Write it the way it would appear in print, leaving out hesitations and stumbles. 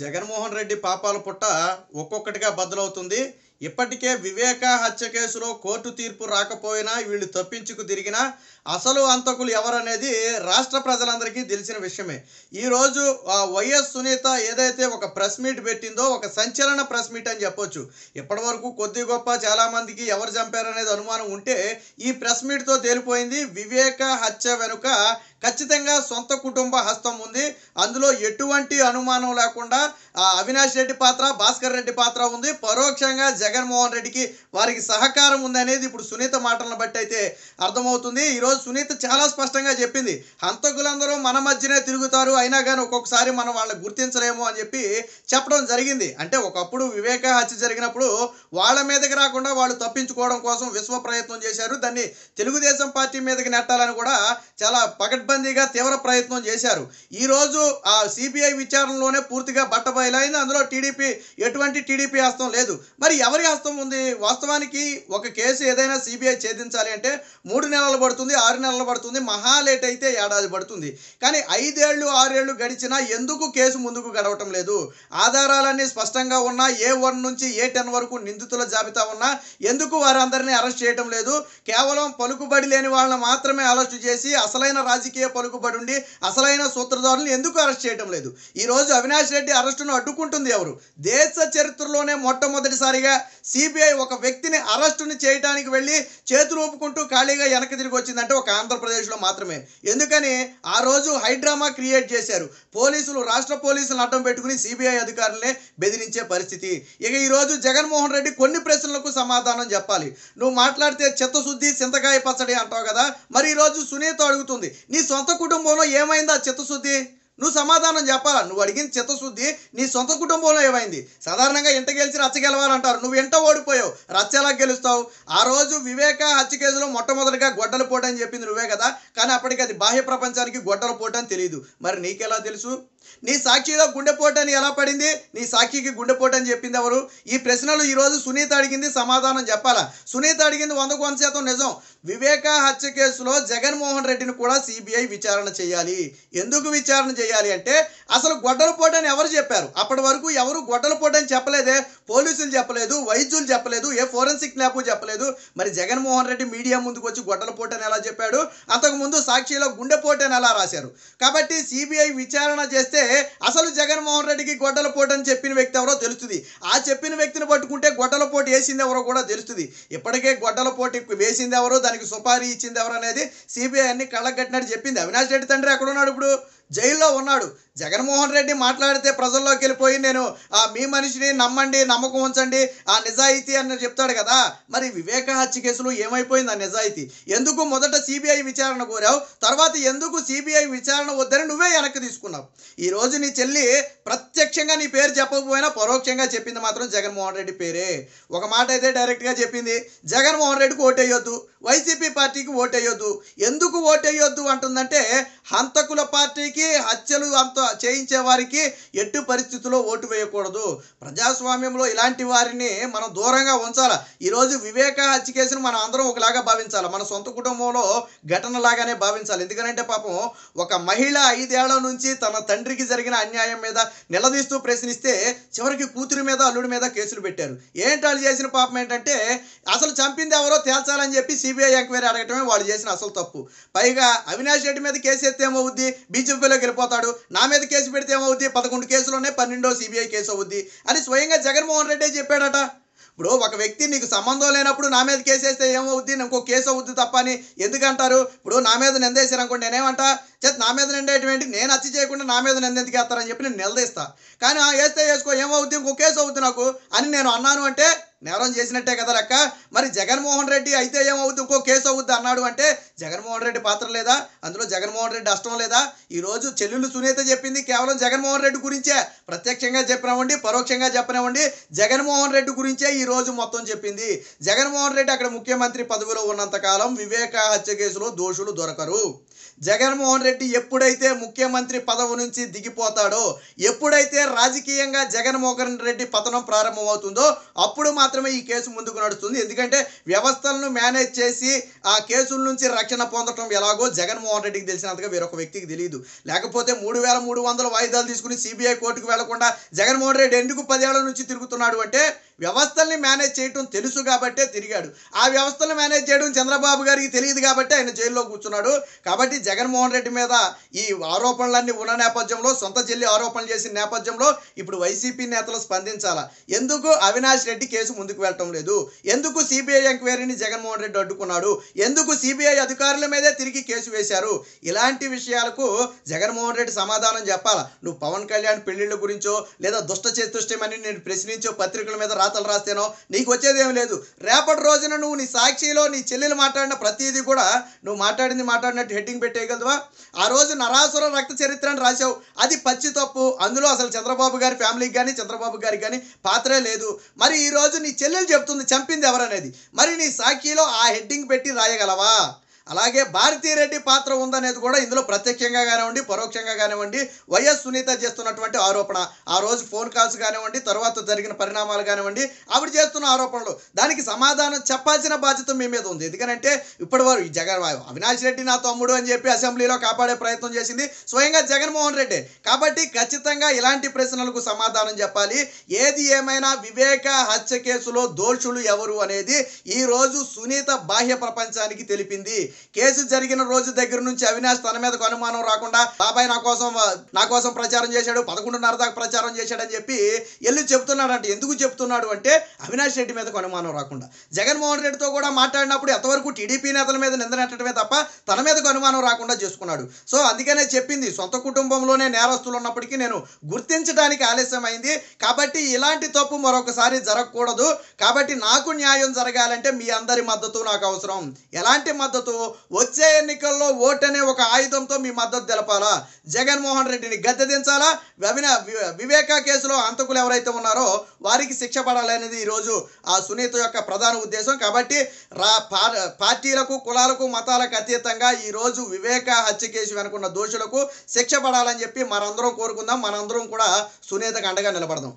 జగన్మోహన్ రెడ్డి పాపాల పుట్ట ఒక్కొక్కటిగా బద్దలవుతుంది. ఇప్పటికే వివేక హత్య కేసులో కోర్టు తీర్పు రాకపోయినా వీళ్ళు తప్పించుకు తిరిగినా అసలు హంతకులు ఎవరనేది రాష్ట్ర ప్రజలందరికీ తెలిసిన విషయమే. ఈరోజు వైఎస్ సునీత ఏదైతే ఒక ప్రెస్ మీట్ పెట్టిందో ఒక సంచలన ప్రెస్ మీట్ అని చెప్పొచ్చు. ఇప్పటి వరకు కొద్ది గొప్ప చాలామందికి ఎవరు చంపారనేది అనుమానం ఉంటే ఈ ప్రెస్ మీట్తో తేలిపోయింది. వివేక హత్య వెనుక ఖచ్చితంగా సొంత కుటుంబ హస్తం ఉంది. అందులో ఎటువంటి అనుమానం లేకుండా అవినాష్ రెడ్డి పాత్ర, భాస్కర్ రెడ్డి పాత్ర ఉంది. పరోక్షంగా జగన్మోహన్ రెడ్డికి వారికి సహకారం ఉందనేది ఇప్పుడు సునీత మాటలను బట్టి అయితే అర్థమవుతుంది. ఈరోజు సునీత చాలా స్పష్టంగా చెప్పింది, హంతకులందరూ మన మధ్యనే తిరుగుతారు, అయినా కానీ ఒక్కొక్కసారి మనం వాళ్ళని గుర్తించలేము అని చెప్పి చెప్పడం జరిగింది. అంటే ఒకప్పుడు వివేక హత్య జరిగినప్పుడు వాళ్ళ మీదకి రాకుండా వాళ్ళు తప్పించుకోవడం కోసం విశ్వ ప్రయత్నం చేశారు. దాన్ని తెలుగుదేశం పార్టీ మీదకి నెట్టాలని కూడా చాలా పకడ్బందీగా తీవ్ర ప్రయత్నం చేశారు. ఈరోజు ఆ సిబిఐ విచారణలోనే పూర్తిగా బట్టబయలైంది. అందులో ఎటువంటి టీడీపీ హస్తం లేదు. మరి ఎవరి హస్తం ఉంది? వాస్తవానికి ఒక కేసు ఏదైనా సిబిఐ ఛేదించాలి అంటే 3 నెలలు పడుతుంది, 6 నెలలు పడుతుంది, మహా లేట్ అయితే ఏడాది పడుతుంది. కానీ 5 ఏళ్ళు 6 ఏళ్ళు గడిచినా ఎందుకు కేసు ముందుకు గడవటం లేదు? ఆధారాలన్నీ స్పష్టంగా ఉన్నా, A1 నుంచి A10 వరకు నిందితుల జాబితా ఉన్నా ఎందుకు వారందరినీ అరెస్ట్ చేయటం లేదు? కేవలం పలుకుబడి లేని వాళ్ళని మాత్రమే అరెస్టు చేసి అసలైన రాజకీయ పలుకుబడి ఉండి అసలైన సూత్రధారులను ఎందుకు అరెస్ట్ చేయటం లేదు? ఈరోజు అవినాష్ రెడ్డి అరెస్టును అడ్డుకుంటుంది ఎవరు? దేశ చరిత్రలోనే మొట్టమొదటిసారిగా సిబిఐ ఒక వ్యక్తిని అరెస్టుని చేయడానికి వెళ్ళి చేతులు ఊపుకుంటూ ఖాళీగా వెనక్కి తిరిగి వచ్చిందంటే ఒక ఆంధ్రప్రదేశ్లో మాత్రమే. ఎందుకని ఆ రోజు హైడ్రామా క్రియేట్ చేశారు. పోలీసులు, రాష్ట్ర పోలీసులను అడ్డం పెట్టుకుని సిబిఐ అధికారులనే బెదిరించే పరిస్థితి. ఇక ఈరోజు జగన్మోహన్ రెడ్డి కొన్ని ప్రశ్నలకు సమాధానం చెప్పాలి. నువ్వు మాట్లాడితే చిత్తశుద్ధి చింతకాయ పచ్చడి అంటావు కదా, మరి ఈరోజు సునీత అడుగుతుంది, నీ సొంత కుటుంబంలో ఏమైందా చిత్తశుద్ధి? నువ్వు సమాధానం చెప్పాలా? నువ్వు అడిగిన చిత్తశుద్ధి నీ సొంత కుటుంబంలో ఏమైంది? సాధారణంగా ఇంట గెలిచి రచ్చ గెలవాలంటారు. నువ్వు ఇంట ఓడిపోయావు, రచ్చ ఎలా గెలుస్తావు? ఆ రోజు వివేక హత్య కేసులో మొట్టమొదటిగా గొడ్డల పోటు అని చెప్పింది నువ్వే కదా, కానీ అప్పటికి అది బాహ్య ప్రపంచానికి గొడ్డల పోటు అని తెలియదు. మరి నీకెలా తెలుసు? నీ సాక్షిలో గుండెపోటు అని ఎలా పడింది? నీ సాక్షికి గుండెపోటు అని చెప్పింది ఎవరు? ఈ ప్రశ్నలు ఈరోజు సునీత అడిగింది, సమాధానం చెప్పాలా? సునీత అడిగింది 100% నిజం. వివేక హత్య కేసులో జగన్మోహన్ రెడ్డిని కూడా సిబిఐ విచారణ చేయాలి. ఎందుకు విచారణ చేయాలి అంటే అసలు గొడ్డలపోటు అని ఎవరు చెప్పారు? అప్పటి వరకు ఎవరు గొడ్డలపోటు అని చెప్పలేదే. పోలీసులు చెప్పలేదు, వైద్యులు చెప్పలేదు, ఏ ఫోరెన్సిక్ ల్యాబ్ చెప్పలేదు. మరి జగన్మోహన్ రెడ్డి మీడియా ముందుకు వచ్చి గొడ్డలపోటు అని ఎలా చెప్పాడు? అంతకుముందు సాక్షిలో గుండెపోటు అని ఎలా రాశారు? కాబట్టి సిబిఐ విచారణ చేస్తే అసలు జగన్మోహన్ రెడ్డికి గొడ్డలపోటు అని చెప్పిన వ్యక్తి ఎవరో తెలుస్తుంది. ఆ చెప్పిన వ్యక్తిని పట్టుకుంటే గొడ్డలపోటు వేసింది ఎవరో కూడా తెలుస్తుంది. ఇప్పటికే గొడ్డలపోటు వేసింది ఎవరో, దానికి సుపారీ ఇచ్చింది ఎవరు అనేది సిబిఐ అన్ని కళ్ళకు కట్టినట్టు చెప్పింది. అవినాష్ రెడ్డి తండ్రి ఎక్కడున్నాడు? ఇప్పుడు జైల్లో ఉన్నాడు. జగన్మోహన్ రెడ్డి మాట్లాడితే ప్రజల్లోకి వెళ్ళిపోయి నేను మీ మనిషిని నమ్మండి, నమ్మకం ఉంచండి, ఆ నిజాయితీ అని చెప్తాడు కదా. మరి వివేక హత్య కేసులో ఏమైపోయింది ఆ నిజాయితీ? ఎందుకు మొదట సిబిఐ విచారణ కోరావు, తర్వాత ఎందుకు సిబిఐ విచారణ వద్దని నువ్వే వెనక్కి తీసుకున్నావు? ఈరోజు నీ చెల్లి ప్రత్యక్షంగా నీ పేరు చెప్పకపోయినా పరోక్షంగా చెప్పింది మాత్రం జగన్మోహన్ రెడ్డి పేరే. ఒక మాట అయితే డైరెక్ట్గా చెప్పింది, జగన్మోహన్ రెడ్డికి ఓటేయొద్దు, వైసీపీ పార్టీకి ఓటేయొద్దు. ఎందుకు ఓటేయొద్దు అంటుందంటే హంతకుల పార్టీకి, హత్యలు అంత చేయించే వారికి ఎట్టి పరిస్థితుల్లో ఓటు వేయకూడదు. ప్రజాస్వామ్యంలో ఇలాంటి వారిని మనం దూరంగా ఉంచాలి. ఈరోజు వివేక హత్య కేసును మనం అందరం ఒకలాగా భావించాలి, మన సొంత కుటుంబంలో ఘటనలాగానే భావించాలి. ఎందుకంటే పాపం ఒక మహిళ 5 ఏళ్ల నుంచి తన తండ్రికి జరిగిన అన్యాయం మీద నిలదీస్తూ ప్రశ్నిస్తే చివరికి కూతురి మీద, అల్లుడి మీద కేసులు పెట్టారు. ఏంటి వాళ్ళు చేసిన పాపం ఏంటంటే అసలు చంపింది ఎవరో తేల్చాలని చెప్పి సిబిఐ ఎంక్వైరీ అడగటమే వాళ్ళు చేసిన అసలు తప్పు. పైగా అవినాష్ రెడ్డి మీద కేసు ఎత్తే ఏమవుద్ది? బీజేపీలోకి వెళ్ళిపోతాడు. నా మీద కేసు పెడితే ఏమవుద్ది? 11 కేసులోనే 12వ సిబిఐ కేసు అవుద్ది అని స్వయంగా జగన్మోహన్ రెడ్డి చెప్పాడట. ఇప్పుడు ఒక వ్యక్తి నీకు సంబంధం లేనప్పుడు నా మీద కేసు వేస్తే ఏమవుద్ది, ఇంకో కేసు అవుద్ది తప్ప అని ఎందుకంటారు? ఇప్పుడు నా మీద నిందేశారు అనుకోండి, నేనేమంటా, నా మీద నిండేటువంటి నేను హత్య చేయకుండా నా మీద నిందెందుకు వేస్తారని చెప్పి నేను నిలదీస్తా. కానీ వేస్తే వేసుకో, ఏమవుద్ది, ఇంకో కేసు అవుద్ది నాకు అని నేను అన్నాను అంటే నేరం చేసినట్టే కదా లెక్క. మరి జగన్మోహన్ రెడ్డి అయితే ఏమవుద్ది, ఇంకో కేసు అవుద్ది అన్నాడు అంటే జగన్మోహన్ రెడ్డి పాత్ర లేదా? అందులో జగన్మోహన్ రెడ్డి అష్టం లేదా? ఈరోజు చెల్లెలు సునీత చెప్పింది కేవలం జగన్మోహన్ రెడ్డి గురించే. ప్రత్యక్షంగా చెప్పనివ్వండి, పరోక్షంగా చెప్పనివ్వండి, జగన్మోహన్ రెడ్డి గురించే ఈరోజు మొత్తం చెప్పింది. జగన్మోహన్ రెడ్డి అక్కడ ముఖ్యమంత్రి పదవిలో ఉన్నంతకాలం వివేక హత్య కేసులో దోషులు దొరకరు. జగన్మోహన్ రెడ్డి ఎప్పుడైతే ముఖ్యమంత్రి పదవి నుంచి దిగిపోతాడో, ఎప్పుడైతే రాజకీయంగా జగన్మోహన్ రెడ్డి పతనం ప్రారంభమవుతుందో అప్పుడు మాత్రం మాత్రమే ఈ కేసు ముందుకు నడుస్తుంది. ఎందుకంటే వ్యవస్థలను మేనేజ్ చేసి ఆ కేసుల నుంచి రక్షణ పొందడం ఎలాగో జగన్మోహన్ రెడ్డికి తెలిసినంతగా వేరొక వ్యక్తికి తెలియదు. లేకపోతే 3300 వాయిదాలు తీసుకుని సిబిఐ కోర్టుకు వెళ్లకుండా జగన్మోహన్ రెడ్డి ఎందుకు 10 ఏళ్ల నుంచి తిరుగుతున్నాడు అంటే వ్యవస్థల్ని మేనేజ్ చేయడం తెలుసు కాబట్టే తిరిగాడు. ఆ వ్యవస్థలను మేనేజ్ చేయడం చంద్రబాబు గారికి తెలియదు కాబట్టి ఆయన జైల్లో కూర్చున్నాడు. కాబట్టి జగన్మోహన్ రెడ్డి మీద ఈ ఆరోపణలన్నీ ఉన్న నేపథ్యంలో, సొంత చెల్లి ఆరోపణలు చేసిన నేపథ్యంలో ఇప్పుడు వైసీపీ నేతలు స్పందించాలా? ఎందుకు అవినాష్ రెడ్డి కేసు ముందుకు వెళ్ళటం లేదు? ఎందుకు సిబిఐ ఎంక్వైరీని జగన్మోహన్ రెడ్డి అడ్డుకున్నాడు? ఎందుకు సిబిఐ అధికారుల మీదే తిరిగి కేసు వేశారు? ఇలాంటి విషయాలకు జగన్మోహన్ రెడ్డి సమాధానం చెప్పాలా? నువ్వు పవన్ కళ్యాణ్ పెళ్లిళ్ళ గురించో లేదా దుష్ట చతుష్టమని నేను ప్రశ్నించో పత్రికల మీద రాతలు రాస్తేనో నీకు వచ్చేదేం లేదు. రేపటి రోజున నువ్వు నీ సాక్షిలో నీ చెల్లెలు మాట్లాడిన ప్రతిదీ కూడా నువ్వు మాట్లాడినట్టు హెడ్డింగ్ పెట్టేయగలదువా? ఆ రోజు నరాసుర రక్త చరిత్ర అని రాశావు, అది పచ్చి తప్పు. అందులో అసలు చంద్రబాబు గారి ఫ్యామిలీకి కానీ చంద్రబాబు గారికి కానీ పాత్రే లేదు. మరి ఈరోజు నీ చెల్లెలు చెప్తుంది చంపింది ఎవరనేది, మరి నీ సాక్షిలో ఆ హెడ్డింగ్ పెట్టి రాయగలవా? అలాగే భారతీరెడ్డి పాత్ర ఉందనేది కూడా ఇందులో ప్రత్యక్షంగా కానివ్వండి, పరోక్షంగా కానివ్వండి వైఎస్ సునీత చేస్తున్నటువంటి ఆరోపణ. ఆ రోజు ఫోన్ కాల్స్ కానివ్వండి, తర్వాత జరిగిన పరిణామాలు కానివ్వండి, ఆవిడ చేస్తున్న ఆరోపణలు, దానికి సమాధానం చెప్పాల్సిన బాధ్యత మీ మీద ఉంది. ఎందుకంటే ఇప్పటి వరకు ఈ అవినాష్ రెడ్డి నా తమ్ముడు అని చెప్పి అసెంబ్లీలో కాపాడే ప్రయత్నం చేసింది స్వయంగా జగన్మోహన్ రెడ్డి. కాబట్టి ఖచ్చితంగా ఇలాంటి ప్రశ్నలకు సమాధానం చెప్పాలి. ఏది ఏమైనా వివేక హత్య కేసులో దోషులు ఎవరు అనేది ఈరోజు సునీత బాహ్య ప్రపంచానికి తెలిపింది. కేసు జరిగిన రోజు దగ్గర నుంచి అవినాష్ తన మీదకు అనుమానం రాకుండా బాబాయ్ నా కోసం ప్రచారం చేశాడు, 11:30 దాకా ప్రచారం చేశాడని చెప్పి వెళ్ళి చెప్తున్నాడంటే ఎందుకు చెప్తున్నాడు అంటే అవినాష్ రెడ్డి మీదకు అనుమానం రాకుండా. జగన్మోహన్ రెడ్డితో కూడా మాట్లాడినప్పుడు ఎంతవరకు టీడీపీ నేతల మీద నిందనెట్టడమే తప్ప తన మీదకు అనుమానం రాకుండా చేసుకున్నాడు. సో అందుకనే చెప్పింది సొంత కుటుంబంలోనే నేరస్తులు ఉన్నప్పటికీ నేను గుర్తించడానికి ఆలస్యమైంది. కాబట్టి ఇలాంటి తప్పు మరొకసారి జరగకూడదు. కాబట్టి నాకు న్యాయం జరగాలంటే మీ అందరి మద్దతు నాకు అవసరం. ఎలాంటి మద్దతు? వచ్చే ఎన్నికల్లో ఓటు అనే ఒక ఆయుధంతో మీ మద్దతు తెలపాలా? జగన్మోహన్ రెడ్డిని గద్దె దించాలా? వివేక కేసులో హంతకులు ఎవరైతే ఉన్నారో వారికి శిక్ష పడాలనేది ఈరోజు ఆ సునీత యొక్క ప్రధాన ఉద్దేశం. కాబట్టి పార్టీలకు, కులాలకు, మతాలకు అతీతంగా ఈరోజు వివేక హత్య కేసు వెనుకున్న దోషులకు శిక్ష పడాలని చెప్పి మనందరం కోరుకుందాం. మనందరం కూడా సునీతకు అండగా నిలబడదాం.